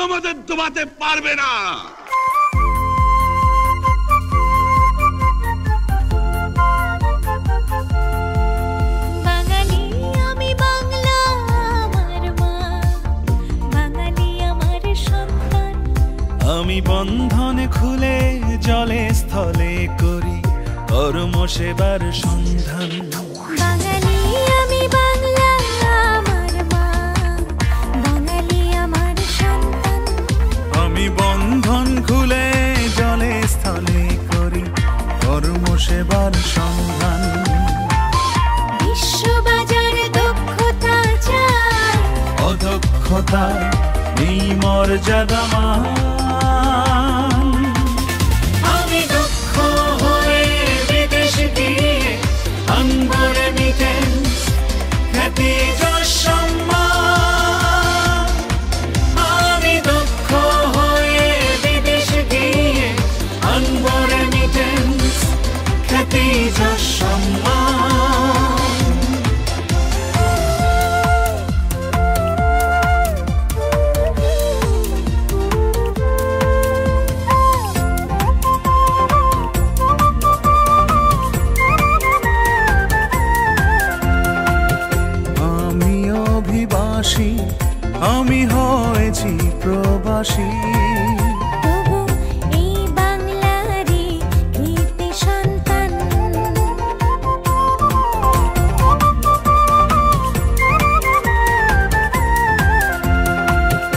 আমাদের দবাতে পারবে না। আমি বন্ধন খুলে জলে স্থলে করি কর্ম সেবার সন্ধান। বাঙালি আমি বাংলা আমার মা, বাঙালি আমার সন্তান। আমি বন্ধন খুলে জলে স্থলে করি কর্ম সেবার সন্ধান। বিশ্ববাজারে দক্ষতা চাই, অদক্ষতায় এই মর্যাদা মান। আমি দক্ষ হয়ে বিদেশ গিয়ে আনবো রেমিটেন্স, খ্যাতি যশ সম্মান। আমি দক্ষ হয়ে বিদেশ গিয়ে আনবো রেমিটেন্স, খ্যাতি যশ সম্মান।